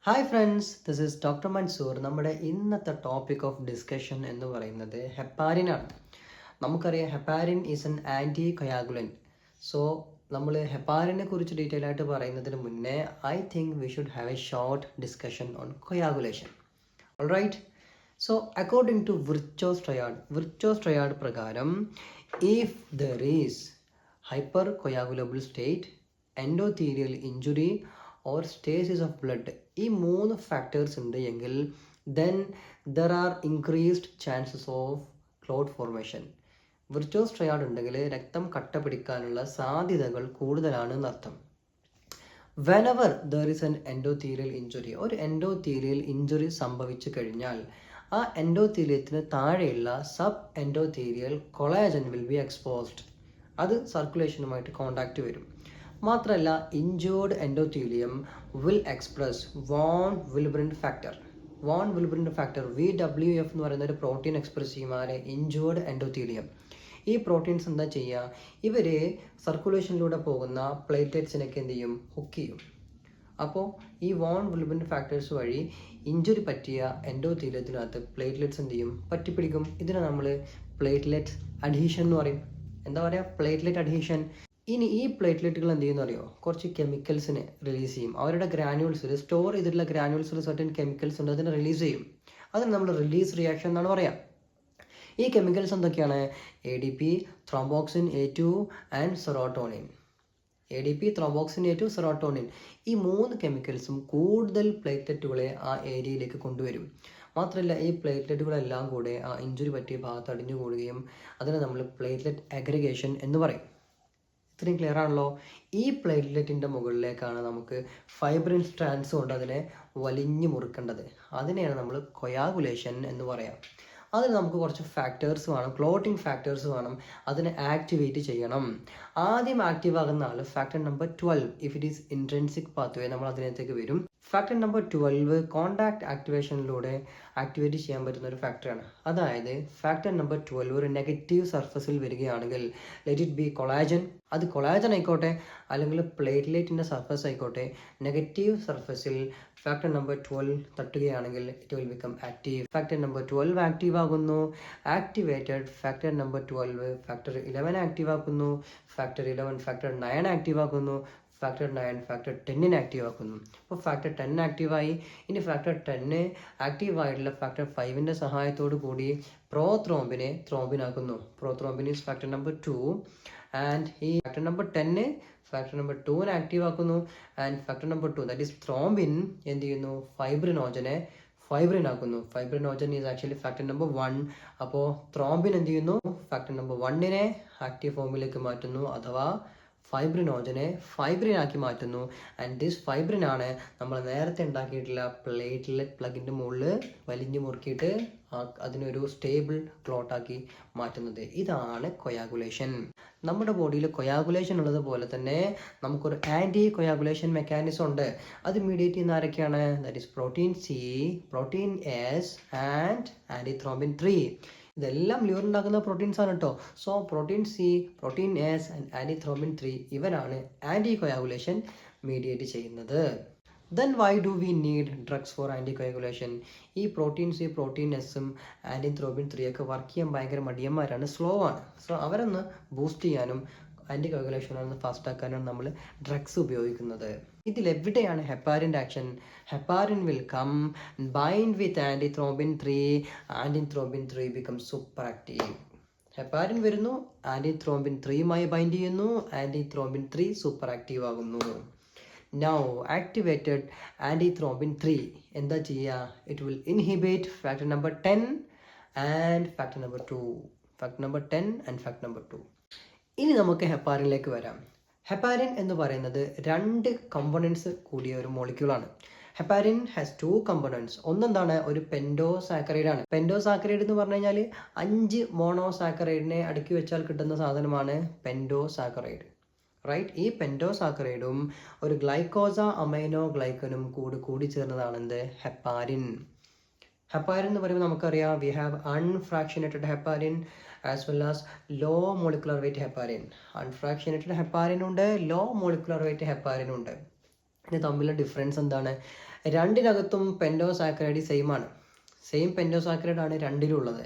Hi friends, this is doctor Mansoor. നമ്മുടെ ഇന്നത്തെ topic of discussion എന്ന് പറയുന്നത് ഹെപ്പാരിനാണ്. നമുക്കറിയാം heparin is an anti coagulant. So നമ്മൾ ഹെപ്പാരിനെ കുറിച്ച് ഡീറ്റെയിൽ ആയിട്ട് പറയുന്നതിന് മുന്നേ I think we should have a short discussion on coagulation. Alright. So according to Virchow's triad പ്രകാരം if there is hyper coagulable state, endothelial injury or stasis of blood, ഈ മൂന്ന് factors ഉണ്ട് എങ്കിൽ then there are increased chances of clot formation. വിർച്ചോസ് triad ഉണ്ടെങ്കിൽ രക്തം കട്ട പിടിക്കാനുള്ള സാധ്യതകൾ കൂടുതലാണ് എന്നർത്ഥം. Whenever there is an endothelial injury, ഒരു എൻഡോത്തീരിയൽ ഇഞ്ചുറി സംഭവിച്ചു കഴിഞ്ഞാൽ ആ എൻഡോത്തീരിയത്തിന് താഴെയുള്ള sub endothelial collagen will be exposed. അത് സർക്കുലേഷനുമായിട്ട് കോണ്ടാക്റ്റ് വരും. മാത്രമല്ല injured endothelium will express von Willebrand factor. VWF എന്ന് പറയുന്ന ഒരു പ്രോട്ടീൻ എക്സ്പ്രസ് ചെയ്യുമാരെ ഇഞ്ചേർഡ് എൻഡോത്തീലിയം. ഈ പ്രോട്ടീൻസ് എന്താ ചെയ്യുക, ഇവർ സർക്കുലേഷനിലൂടെ പോകുന്ന പ്ലേറ്റ്ലെറ്റ്സിനൊക്കെ എന്ത് ചെയ്യും, ഹുക്ക് ചെയ്യും. അപ്പോൾ ഈ വോൺ വിൽബ്രിൻറ്റ് ഫാക്ടേഴ്സ് വഴി ഇഞ്ചുറി പറ്റിയ എൻഡോത്തീലിയത്തിനകത്ത് പ്ലേറ്റ്ലെറ്റ്സ് എന്ത് ചെയ്യും, പറ്റിപ്പിടിക്കും. ഇതിനെ നമ്മൾ പ്ലേറ്റ്ലെറ്റ് അഡീഷൻ എന്ന് പറയും. എന്താ പറയുക, പ്ലേറ്റ്ലെറ്റ് അഡീഷൻ. ഇനി ഈ പ്ലേറ്റ്ലെറ്റുകൾ എന്ത് ചെയ്യുന്ന അറിയോ, കുറച്ച് കെമിക്കൽസിനെ റിലീസ് ചെയ്യും. അവരുടെ ഗ്രാനുവൽസിൽ സ്റ്റോർ ചെയ്തിട്ടുള്ള ഗ്രാനുവൽസിൽ സർട്ടൻ കെമിക്കൽസ് ഉണ്ട്, അതിനെ റിലീസ് ചെയ്യും. അതിന് നമ്മൾ റിലീസ് റിയാക്ഷൻ എന്നാണ് പറയാം. ഈ കെമിക്കൽസ് എന്തൊക്കെയാണ്? ADP, ത്രോംബോക്സിൻ A2 and serotonin. ADP, ത്രോംബോക്സിൻ A2, serotonin. ഈ മൂന്ന് കെമിക്കൽസും കൂടുതൽ പ്ലേറ്റ്ലെറ്റുകളെ ആ ഏരിയയിലേക്ക് കൊണ്ടുവരും. മാത്രമല്ല ഈ പ്ലേറ്റ്ലെറ്റുകളെല്ലാം കൂടെ ആ ഇഞ്ചുറി പറ്റിയ ഭാഗത്ത് അടിഞ്ഞുകൂടുകയും അതിനെ നമ്മൾ പ്ലേറ്റ്ലെറ്റ് അഗ്രിഗേഷൻ എന്ന് പറയും. ഇത്രയും ക്ലിയർ ആണല്ലോ. ഈ പ്ലേറ്റ്ലെറ്റിൻ്റെ മുകളിലേക്കാണ് നമുക്ക് ഫൈബ്രിൻ സ്ട്രാൻഡ്സ് കൊണ്ട് അതിനെ വലിഞ്ഞു മുറുക്കേണ്ടത്. അതിനെയാണ് നമ്മൾ കൊയാഗുലേഷൻ എന്ന് പറയാം. അതിന് നമുക്ക് കുറച്ച് ഫാക്ടേഴ്സ് വേണം, ക്ലോട്ടിംഗ് ഫാക്ടേഴ്സ് വേണം. അതിനെ ആക്ടിവേറ്റ് ചെയ്യണം. ആദ്യം ആക്റ്റീവ് ആകുന്ന ആൾ factor number 12. If it is intrinsic pathway, നമ്മൾ അതിനകത്തേക്ക് വരും. ഫാക്ടർ നമ്പർ 12 കോണ്ടാക്ട് ആക്ടിവേഷനിലൂടെ ആക്ടിവേറ്റ് ചെയ്യാൻ പറ്റുന്ന ഒരു ഫാക്ടറാണ്. അതായത് ഫാക്ടർ നമ്പർ 12 ഒരു നെഗറ്റീവ് സർഫസിൽ വരികയാണെങ്കിൽ, ലെറ്റ് ഇറ്റ് ബി കൊളാജൻ, അത് കൊളാജൻ ആയിക്കോട്ടെ അല്ലെങ്കിൽ പ്ലേറ്റ്ലേറ്റിൻ്റെ സർഫസ് ആയിക്കോട്ടെ, നെഗറ്റീവ് സർഫസിൽ ഫാക്ടർ നമ്പർ 12 തട്ടുകയാണെങ്കിൽ it will become active. Factor number 12 active ആകുന്നു. Activated factor number 12 factor 11 active ആക്കുന്നു. ഫാക്ടർ 11 ഫാക്ടർ 9 ആക്റ്റീവ് ആക്കുന്നു. ഫാക്ടർ 9 ഫാക്ടർ 10 ആക്റ്റീവ് ആക്കുന്നു. അപ്പോൾ ഫാക്ടർ 10 ആക്റ്റീവായി. ഇനി ഫാക്ടർ 10 ആക്റ്റീവായിട്ടുള്ള ഫാക്ടർ 5ൻ്റെ സഹായത്തോടു കൂടി പ്രോത്രോംബിനെ ത്രോംബിനാക്കുന്നു. Prothrombin is factor number 2 and ഈ factor number 10 factor number 2 active ആക്കുന്നു. And factor number 2 that is thrombin എന്ത് ചെയ്യുന്നു, ഫൈബ്രിൻ ആക്കുന്നു. Fibrinogen is actually factor number 1. അപ്പോൾ ത്രോംബിൻ എന്ത് ചെയ്യുന്നു, ഫാക്ടർ നമ്പർ 1നെ ആക്റ്റീവ് ഫോമിലേക്ക് മാറ്റുന്നു, അഥവാ ഫൈബ്രിനോജനെ ഫൈബ്രിനാക്കി മാറ്റുന്നു. ആൻഡ് ദിസ് ഫൈബ്രിനാണ് നമ്മൾ നേരത്തെ ഉണ്ടാക്കിയിട്ടുള്ള പ്ലേറ്റ്ലെറ്റ് പ്ലഗിൻ്റെ മുകളിൽ വലിഞ്ഞു മുറുക്കിയിട്ട് അതിനൊരു സ്റ്റേബിൾ ക്ലോട്ടാക്കി മാറ്റുന്നത്. ഇതാണ് കൊയാഗുലേഷൻ. നമ്മുടെ ബോഡിയിൽ കൊയാഗുലേഷൻ ഉള്ളതുപോലെ തന്നെ നമുക്കൊരു ആൻറ്റി കൊയാഗുലേഷൻ മെക്കാനിസം ഉണ്ട്. അത് മീഡിയേറ്റ് ചെയ്യുന്ന ആരൊക്കെയാണ്? That is protein C, protein S and antithrombin 3. ഇതെല്ലാം ലിവർ ഉണ്ടാക്കുന്ന പ്രോട്ടീൻസ് ആണ് കേട്ടോ. So protein C, protein S and antithrombin 3 ഇവരാണ് ആൻറ്റി കൊയാഗുലേഷൻ മീഡിയേറ്റ് ചെയ്യുന്നത്. Then why do we need drugs for anti coagulation? ഈ പ്രോട്ടീൻ C, പ്രോട്ടീൻ Sഉം antithrombin 3 ഒക്കെ work ചെയ്യാൻ ഭയങ്കര മടിയന്മാരാണ്, സ്ലോ ആണ്. സോ അവരൊന്ന് ബൂസ്റ്റ് ചെയ്യാനും ആൻറ്റി കൊയാഗുലേഷൻ ഒന്ന് ഫാസ്റ്റ് ആക്കാനാണ് നമ്മൾ ഡ്രഗ്സ് ഉപയോഗിക്കുന്നത്. ഇതിലെവിടെയാണ് ഹെപ്പാരിൻ്റെ action? Heparin will come bind with antithrombin 3. Antithrombin 3 become super active. Heparin വരുന്നു, ആൻറ്റിത്രോംബിൻ 3യുമായി ബൈൻഡ് ചെയ്യുന്നു, ആൻറ്റിത്രോംബിൻ 3 സൂപ്പർ ആക്റ്റീവ് ആകുന്നു. നൗ ആക്ടിവേറ്റഡ് ആൻറ്റിത്രോംബിൻ 3 എന്താ ചെയ്യുക? It will inhibit factor number 10 and factor number 2. Factor number 10 and factor number 2. ഇനി നമുക്ക് ഹെപ്പാരിനിലേക്ക് വരാം. Heparin എന്ന് പറയുന്നത് 2 കമ്പോണൻസ് കൂടിയ ഒരു മോളിക്യൂളാണ്. Heparin has 2 components. ഒന്നെന്താണ്? ഒരു പെൻഡോസാക്കറൈഡ് ആണ്. പെൻഡോസാക്കറൈഡ് എന്ന് പറഞ്ഞു കഴിഞ്ഞാൽ 5 മോണോസാക്കറൈഡിനെ അടുക്കി വെച്ചാൽ കിട്ടുന്ന സാധനമാണ് പെൻഡോസാക്കറൈഡ്. റൈറ്റ്. ഈ പെൻഡോസാക്കറൈഡും ഒരു ഗ്ലൈക്കോസ അമൈനോ ഗ്ലൈക്കനും കൂടി ചേർന്നതാണ് എന്ത്? ഹെപ്പാരിൻ. ഹെപ്പാരിൻ എന്ന് പറയുമ്പോൾ നമുക്കറിയാം we have unfractionated heparin as well as low molecular weight heparin. Unfractionated heparin ഉണ്ട്, ലോ മോളിക്കുലർ വെയിറ്റ് ഹെപ്പാരിൻ ഉണ്ട്. ഇത് തമ്മിലുള്ള ഡിഫറൻസ് എന്താണ്? രണ്ടിനകത്തും പെൻഡോസാക്കറൈഡ് സെയിം ആണ്. സെയിം പെൻഡോസാക്കറൈഡ് ആണ് രണ്ടിലുള്ളത്.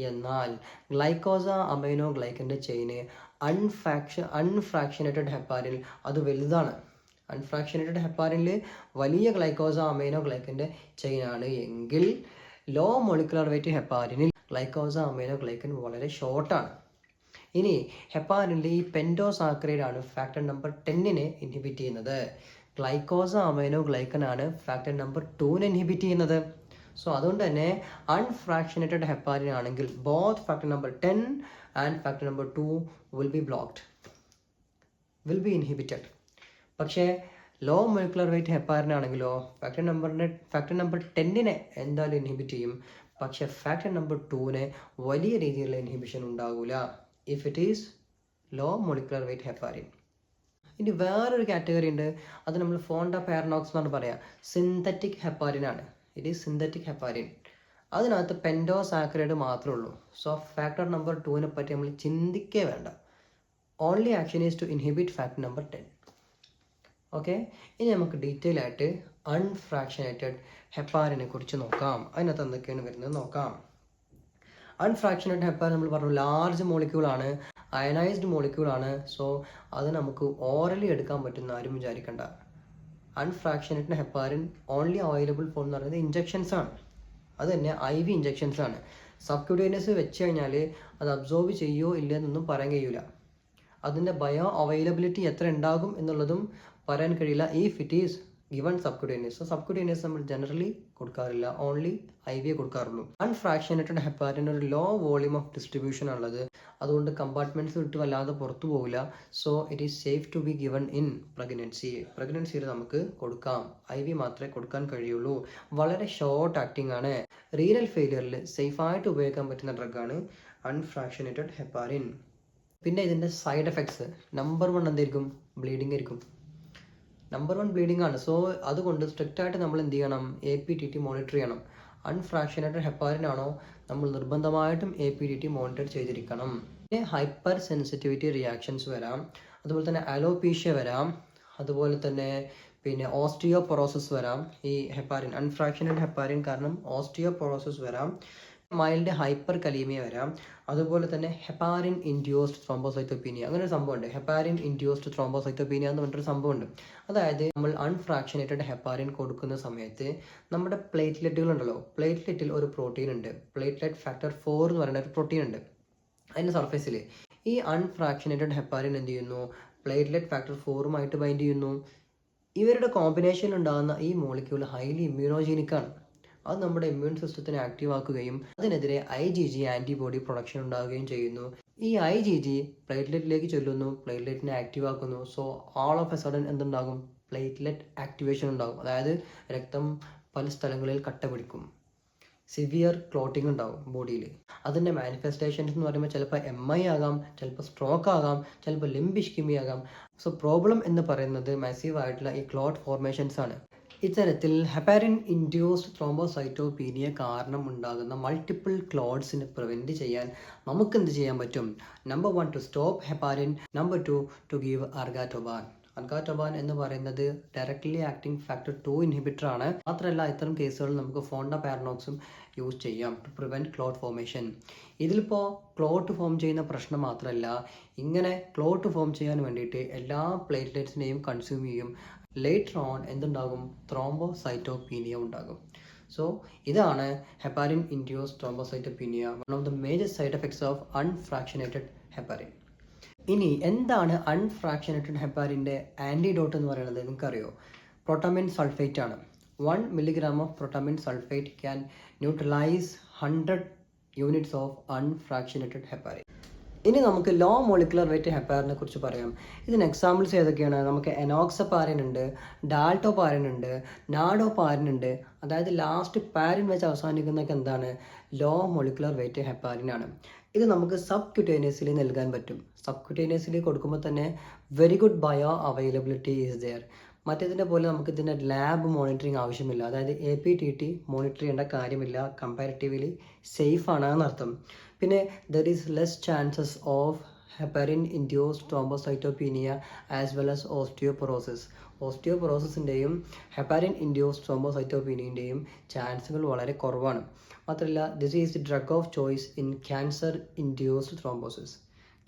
എന്നാൽ ഗ്ലൈക്കോസ അമൈനോ ഗ്ലൈക്കൻ്റെ ചെയിന് അൺഫ്രാക്ഷനേറ്റഡ് ഹെപ്പാരിൻ അത് വലുതാണ്. അൺഫ്രാക്ഷനേറ്റഡ് ഹെപ്പാരിനിൽ വലിയ ഗ്ലൈക്കോസ അമൈനോ ഗ്ലൈക്കൻ്റെ ചെയിനാണ് എങ്കിൽ ലോ മോളിക്കുലർ വെയിറ്റ് ഹെപ്പാരിനിൽ ഗ്ലൈക്കോസ അമൈനോ ഗ്ലൈക്കൻ വളരെ ഷോർട്ടാണ്. ഇനി ഹെപ്പാരിനിൽ ഈ പെൻഡോസാക്കറൈഡ് ആണ് ഫാക്ടർ നമ്പർ 10നെ ഇൻഹിബിറ്റ് ചെയ്യുന്നത്. ഗ്ലൈക്കോസ അമൈനോ ഗ്ലൈക്കൻ ആണ് ഫാക്ടർ നമ്പർ 2നെ ഇൻഹിബിറ്റ് ചെയ്യുന്നത്. സോ അതുകൊണ്ട് തന്നെ അൺഫ്രാക്ഷനേറ്റഡ് ഹെപ്പാരിൻ ആണെങ്കിൽ both factor number 10 and factor number 2 will be inhibited. പക്ഷേ ലോ മോളിക്കുലർ വെയിറ്റ് ഹെപ്പാരിൻ ആണെങ്കിലോ ഫാക്ടർ നമ്പർ 10നെ എന്തായാലും ഇൻഹിബിറ്റ് ചെയ്യും. പക്ഷേ ഫാക്ടർ നമ്പർ 2നെ വലിയ രീതിയിലുള്ള ഇൻഹിബിഷൻ ഉണ്ടാകില്ല if it is low molecular weight heparin. ഇനി വേറൊരു കാറ്റഗറി ഉണ്ട്, അത് നമ്മൾ ഫോണ്ട പാരനോക്സ് എന്നാണ് പറയുക. സിന്തറ്റിക് ഹെപ്പാരിൻ ആണ്. It is synthetic heparin. അതിനകത്ത് പെൻഡോസാക്കറൈഡ് മാത്രമേ ഉള്ളൂ. സോ ഫാക്ടർ നമ്പർ 2നെ പറ്റി നമ്മൾ ചിന്തിക്കേ വേണ്ട. Only action is to inhibit factor number 10. Okay, ഇനി നമുക്ക് ഡീറ്റെയിൽ ആയിട്ട് അൺഫ്രാക്ഷനേറ്റഡ് ഹെപ്പാരിനെ കുറിച്ച് നോക്കാം. അതിനകത്ത് എന്തൊക്കെയാണ് വരുന്നത് നോക്കാം. അൺഫ്രാക്ഷനേറ്റഡ് ഹെപ്പാരിൻ നമ്മൾ പറഞ്ഞു ലാർജ് മോളിക്യൂളാണ്, അയനൈസ്ഡ് മോളിക്യൂളാണ്. സോ അത് നമുക്ക് ഓറലി എടുക്കാൻ പറ്റുന്ന ആരും വിചാരിക്കണ്ട. Unfractionated heparin only available form എന്ന് പറയുന്നത് ഇഞ്ചക്ഷൻസ് ആണ്. അത് തന്നെ IV ഇഞ്ചക്ഷൻസ് ആണ്. സബ്ക്യൂട്ടേനിയസ് വെച്ച് കഴിഞ്ഞാൽ അത് അബ്സോർബ് ചെയ്യുമോ ഇല്ലയെന്നൊന്നും പറയാൻ കഴിയില്ല. അതിൻ്റെ ബയോ അവൈലബിലിറ്റി എത്ര ഉണ്ടാകും എന്നുള്ളതും പറയാൻ കഴിയില്ല if it is given subcutaneous. So subcutaneous നമ്മൾ ജനറലി കൊടുക്കാറില്ല, ഓൺലി IV കൊടുക്കാറുള്ളൂ. അൺഫ്രാക്ഷനേറ്റഡ് ഹെപ്പാരിൻ ഒരു ലോ വോളിയം ഓഫ് ഡിസ്ട്രിബ്യൂഷൻ ഉള്ളത്, അതുകൊണ്ട് കമ്പാർട്ട്മെന്റ്സ് വിട്ട് വല്ലാതെ പുറത്തു പോകില്ല. So it is safe to be given in പ്രഗ്നൻസിയിൽ നമുക്ക് കൊടുക്കാം. IV മാത്രമേ കൊടുക്കാൻ കഴിയുള്ളൂ. വളരെ ഷോർട്ട് ആക്ടിംഗ് ആണ്. റീനൽ ഫെയിലിയറിൽ സേഫായിട്ട് ഉപയോഗിക്കാൻ പറ്റുന്ന ഡ്രഗാണ് അൺഫ്രാക്ഷനേറ്റഡ് ഹെപ്പാരിൻ. പിന്നെ ഇതിൻ്റെ സൈഡ് എഫക്ട്സ് നമ്പർ 1 എന്തായിരിക്കും? ബ്ലീഡിംഗ് ആയിരിക്കും. നമ്പർ 1 ബ്ലീഡിംഗ് ആണ്. സോ അതുകൊണ്ട് സ്ട്രിക്റ്റ് ആയിട്ട് നമ്മൾ എന്ത് ചെയ്യണം? APTT മോണിറ്റർ ചെയ്യണം. അൺഫ്രാക്ഷനേറ്റഡ് ഹെപ്പാരിൻ ആണോ നമ്മൾ നിർബന്ധമായിട്ടും APTT മോണിറ്റർ ചെയ്തിരിക്കണം. പിന്നെ ഹൈപ്പർ സെൻസിറ്റിവിറ്റി റിയാക്ഷൻസ് വരാം, അതുപോലെ തന്നെ അലോപീഷ്യ വരാം, അതുപോലെ തന്നെ പിന്നെ ഓസ്റ്റിയോപൊറോസിസ് വരാം. ഈ ഹെപ്പാരിൻ അൺഫ്രാക്ഷനേറ്റഡ് ഹെപ്പാരിൻ കാരണം ഓസ്റ്റിയോപൊറോസിസ് വരാം. മൈൽഡ് ഹൈപ്പർ കലീമിയ വരാം. അതുപോലെ തന്നെ ഹെപ്പാരിൻ ഇൻഡ്യൂസ്ഡ് ത്രോംബോസൈറ്റോപീനിയ, അങ്ങനെ ഒരു സംഭവമുണ്ട്. ഹെപ്പാരിൻ ഇൻഡ്യൂസ്ഡ് ത്രോംബോസൈറ്റോപീനിയ എന്ന് പറഞ്ഞൊരു സംഭവമുണ്ട്. അതായത് നമ്മൾ അൺഫ്രാക്ഷനേറ്റഡ് ഹെപ്പാരിൻ കൊടുക്കുന്ന സമയത്ത് നമ്മുടെ പ്ലേറ്റ്ലെറ്റുകൾ ഉണ്ടല്ലോ, പ്ലേറ്റ്ലെറ്റിൽ ഒരു പ്രോട്ടീൻ ഉണ്ട്, പ്ലേറ്റ്ലെറ്റ് ഫാക്ടർ 4 എന്ന് പറയുന്ന ഒരു പ്രോട്ടീൻ ഉണ്ട് അതിൻ്റെ സർഫേസിൽ. ഈ അൺഫ്രാക്ഷനേറ്റഡ് ഹെപ്പാരിൻ എന്ത് ചെയ്യുന്നു? പ്ലേറ്റ്ലെറ്റ് ഫാക്ടർ 4ഉമായിട്ട് ബൈൻഡ് ചെയ്യുന്നു. ഇവരുടെ കോമ്പിനേഷനിൽ ഉണ്ടാകുന്ന ഈ മോളിക്യൂൾ ഹൈലി ഇമ്മ്യൂണോജീനിക് ആണ്. അത് നമ്മുടെ ഇമ്മ്യൂൺ സിസ്റ്റത്തിനെ ആക്റ്റീവ് ആക്കുകയും അതിനെതിരെ IgG ആൻറ്റിബോഡി പ്രൊഡക്ഷൻ ഉണ്ടാവുകയും ചെയ്യുന്നു. ഈ IgG പ്ലേറ്റ്ലെറ്റിലേക്ക് ചെല്ലുന്നു, പ്ലേറ്റ്ലെറ്റിനെ ആക്റ്റീവ് ആക്കുന്നു. So all of a sudden എന്തുണ്ടാകും? പ്ലേറ്റ്ലെറ്റ് ആക്ടിവേഷൻ ഉണ്ടാകും. അതായത് രക്തം പല സ്ഥലങ്ങളിൽ കട്ട പിടിക്കും, സിവിയർ ക്ലോട്ടിംഗ് ഉണ്ടാകും ബോഡിയിൽ. അതിൻ്റെ മാനിഫെസ്റ്റേഷൻസ് എന്ന് പറയുമ്പോൾ ചിലപ്പോൾ MI ആകാം, ചിലപ്പോൾ സ്ട്രോക്ക് ആകാം, ചിലപ്പോൾ ലിംബ് ഇഷ്കിമി ആകാം. സോ പ്രോബ്ലം എന്ന് പറയുന്നത് മാസീവ് ആയിട്ടുള്ള ഈ ക്ലോട്ട് ഫോർമേഷൻസ് ആണ്. ഇത്തരത്തിൽ ഹെപ്പാരിൻ ഇൻഡ്യൂസ്ഡ് ത്രോംബോസൈറ്റോപീനിയ കാരണം ഉണ്ടാകുന്ന മൾട്ടിപ്പിൾ ക്ലോട്ട്സിനെ പ്രിവെൻറ്റ് ചെയ്യാൻ നമുക്ക് എന്ത് ചെയ്യാൻ പറ്റും? Number 1 to stop heparin, number 2 to give argatroban. Argatroban എന്ന് പറയുന്നത് ഡയറക്ട്ലി ആക്ടിംഗ് ഫാക്ടർ 2 ഇൻഹിബിറ്റർ ആണ്. മാത്രമല്ല ഇത്തരം കേസുകളിൽ നമുക്ക് ഫോണ്ട പാരനോക്സും യൂസ് ചെയ്യാം ടു പ്രിവെൻറ്റ് ക്ലോട്ട് ഫോർമേഷൻ. ഇതിലിപ്പോൾ ക്ലോട്ട് ഫോം ചെയ്യുന്ന പ്രശ്നം മാത്രമല്ല, ഇങ്ങനെ ക്ലോട്ട് ഫോം ചെയ്യാൻ വേണ്ടിയിട്ട് എല്ലാ പ്ലേറ്റ്ലെറ്റ്സിനെയും കൺസ്യൂം ചെയ്യും. ലേറ്റർ ഓൺ എന്തുണ്ടാകും? ത്രോംബോസൈറ്റോപീനിയ ഉണ്ടാകും. സോ ഇതാണ് heparin induced thrombocytopenia, one of the major side effects of unfractionated heparin. ഇനി എന്താണ് അൺഫ്രാക്ഷനേറ്റഡ് ഹെപ്പാരിൻ്റെ ആൻറ്റിഡോട്ട് എന്ന് പറയുന്നത് നിങ്ങൾക്കറിയോ? പ്രോട്ടാമിൻ സൾഫേറ്റ് ആണ്. 1 milligram of protamine sulphate can neutralise 100 units of unfractionated heparin. ഇനി നമുക്ക് ലോ മോളിക്കുലർ വെയിറ്റ് ഹെപ്പാരിനെ കുറിച്ച് പറയാം. ഇതിന് എക്സാമ്പിൾസ് ഏതൊക്കെയാണ്? നമുക്ക് എനോക്സപാരിൻ ഉണ്ട്, ഡാൾട്ടോപാരിൻ ഉണ്ട്, നാഡോപാരിൻ ഉണ്ട്. അതായത് ലാസ്റ്റ് പാരിൻ വെച്ച് അവസാനിക്കുന്നതൊക്കെ എന്താണ്? ലോ മോളിക്കുലർ വെയിറ്റ് ഹെപ്പാരിൻ ആണ്. ഇത് നമുക്ക് സബ്ക്യൂട്ടേനിയസ്ലി നൽകാൻ പറ്റും. സബ്ക്യൂട്ടേനിയസ്ലി കൊടുക്കുമ്പോൾ തന്നെ very good bioavailability is there. മറ്റേതിൻ്റെ പോലെ നമുക്ക് ഇതിൻ്റെ ലാബ് മോണിറ്ററിങ് ആവശ്യമില്ല. അതായത് APTT മോണിറ്റർ ചെയ്യേണ്ട കാര്യമില്ല. കമ്പാരിറ്റീവ്ലി സേഫ് ആണ് എന്നർത്ഥം. പിന്നെ there is less chances of heparin induced thrombocytopenia as well as osteoporosis. ഓസ്റ്റിയോപൊറോസിസിൻ്റെയും ഹെപ്പാരിൻ ഇൻഡ്യൂസ്ഡ് ത്രോംബോസൈറ്റോപീനിയൻ്റെയും ചാൻസുകൾ വളരെ കുറവാണ്. മാത്രമല്ല this is the drug of choice in cancer induced thrombosis.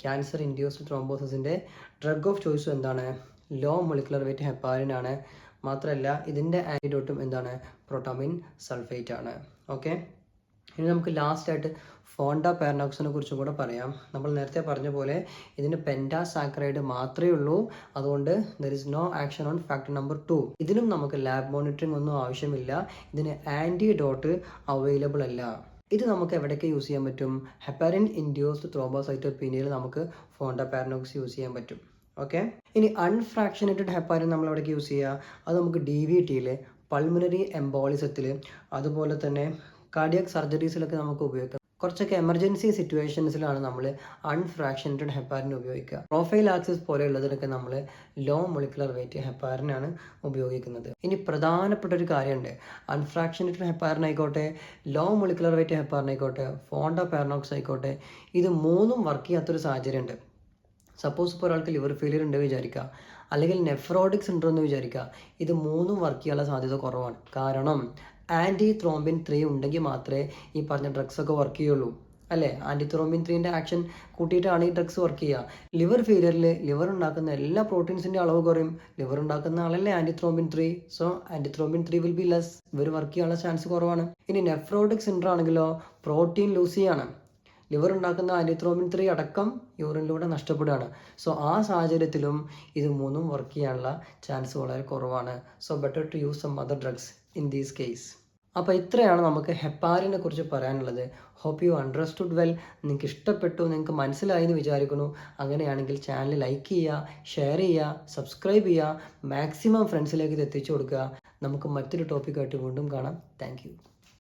Cancer induced ത്രോംബോസിസിൻ്റെ ഡ്രഗ് ഓഫ് ചോയ്സും എന്താണ്? ലോ മോളിക്കുലർ വെയിറ്റ് ഹെപ്പാരിൻ ആണ്. മാത്രമല്ല ഇതിൻ്റെ ആൻറ്റിഡോട്ടും എന്താണ്? പ്രോട്ടാമിൻ സൾഫേറ്റ് ആണ്. ഓക്കെ, ഇനി നമുക്ക് ലാസ്റ്റായിട്ട് ഫോണ്ട പാരനോക്സിനെ കുറിച്ചും കൂടെ പറയാം. നമ്മൾ നേരത്തെ പറഞ്ഞ പോലെ ഇതിന് പെൻറ്റാസാക്കറൈഡ് മാത്രമേ ഉള്ളൂ. അതുകൊണ്ട് there is no action on factor number 2. ഇതിനും നമുക്ക് ലാബ് മോണിറ്ററിംഗ് ഒന്നും ആവശ്യമില്ല. ഇതിന് ആൻറ്റിഡോട്ട് അവൈലബിൾ അല്ല. ഇത് നമുക്ക് എവിടെയൊക്കെ യൂസ് ചെയ്യാൻ പറ്റും? ഹെപ്പാരിൻ ഇൻഡ്യൂസ്ഡ് ത്രോംബോസൈറ്റോപീനിയയിൽ നമുക്ക് ഫോണ്ട പാരനോക്സ് യൂസ് ചെയ്യാൻ പറ്റും. ഓക്കെ, ഇനി അൺഫ്രാക്ഷനേറ്റഡ് ഹെപ്പാരിൻ നമ്മൾ എവിടേക്ക് യൂസ് ചെയ്യുക? അത് നമുക്ക് DVTയിൽ, പൾമിനറി എംബോളിസത്തിൽ, അതുപോലെ തന്നെ കാർഡിയാക് സർജറീസിലൊക്കെ നമുക്ക് ഉപയോഗിക്കാം. കുറച്ചൊക്കെ എമർജൻസി സിറ്റുവേഷൻസിലാണ് നമ്മൾ അൺഫ്രാക്ഷനേറ്റഡ് ഹെപ്പാരിൻ ഉപയോഗിക്കുക. പ്രൊഫൈൽ ആക്സിസ് പോലെയുള്ളതിനൊക്കെ നമ്മൾ ലോ മോളിക്കുലർ വെയിറ്റ് ഹെപ്പാരിനാണ് ഉപയോഗിക്കുന്നത്. ഇനി പ്രധാനപ്പെട്ട ഒരു കാര്യമുണ്ട്. അൺഫ്രാക്ഷനേറ്റഡ് ഹെപ്പാരിൻ ആയിക്കോട്ടെ, ലോ മോളിക്കുലർ വെയിറ്റ് ഹെപ്പാരിൻ ആയിക്കോട്ടെ, ഫോണ്ട പാരനോക്സ് ആയിക്കോട്ടെ, ഇത് മൂന്നും വർക്ക് ചെയ്യാത്തൊരു സാഹചര്യമുണ്ട്. സപ്പോസ് ഇപ്പോൾ ഒരാൾക്ക് ലിവർ ഫെയിലിയർ ഉണ്ട് വിചാരിക്കുക, അല്ലെങ്കിൽ നെഫ്രോഡിക് സിൻഡ്രോം എന്ന് വിചാരിക്കുക. ഇത് മൂന്നും വർക്ക് ചെയ്യാനുള്ള സാധ്യത കുറവാണ്. കാരണം ആൻറ്റി ത്രോംബിൻ 3 ഉണ്ടെങ്കിൽ മാത്രമേ ഈ പറഞ്ഞ ഡ്രഗ്സ് ഒക്കെ വർക്ക് ചെയ്യുള്ളൂ, അല്ലേ? ആൻറ്റി ത്രോംബിൻ 3ൻ്റെ ആക്ഷൻ കൂട്ടിയിട്ടാണ് ഈ ഡ്രഗ്സ് വർക്ക് ചെയ്യുക. ലിവർ ഫെയിലിയറിൽ ലിവർ ഉണ്ടാക്കുന്ന എല്ലാ പ്രോട്ടീൻസിൻ്റെ അളവ് കുറയും. ലിവർ ഉണ്ടാക്കുന്ന ആളല്ലേ antithrombin 3. So antithrombin 3 will be less. ഇവർ വർക്ക് ചെയ്യാനുള്ള ചാൻസ് കുറവാണ്. ഇനി നെഫ്രോഡിക് സിൻഡ്രോം ആണെങ്കിലോ പ്രോട്ടീൻ ലൂസ് ചെയ്യാണ്. ലിവർ ഉണ്ടാക്കുന്ന ആൻറ്റിത്രോംബിൻ 3 അടക്കം യൂറിനിലൂടെ നഷ്ടപ്പെടുകയാണ്. സോ ആ സാഹചര്യത്തിലും ഇത് മൂന്നും വർക്ക് ചെയ്യാനുള്ള ചാൻസ് വളരെ കുറവാണ്. So better to use some other drugs in these case. അപ്പോൾ ഇത്രയാണ് നമുക്ക് ഹെപ്പാരിനെ കുറിച്ച് പറയാനുള്ളത്. Hope you understood well. നിങ്ങൾക്ക് ഇഷ്ടപ്പെട്ടു, നിങ്ങൾക്ക് മനസ്സിലായി എന്ന് വിചാരിക്കുന്നു. അങ്ങനെയാണെങ്കിൽ ചാനൽ ലൈക്ക് ചെയ്യുക, ഷെയർ ചെയ്യുക, സബ്സ്ക്രൈബ് ചെയ്യുക, മാക്സിമം ഫ്രണ്ട്സിലേക്ക് ഇത് എത്തിച്ചു കൊടുക്കുക. നമുക്ക് മറ്റൊരു ടോപ്പിക്കായിട്ട് വീണ്ടും കാണാം. Thank U.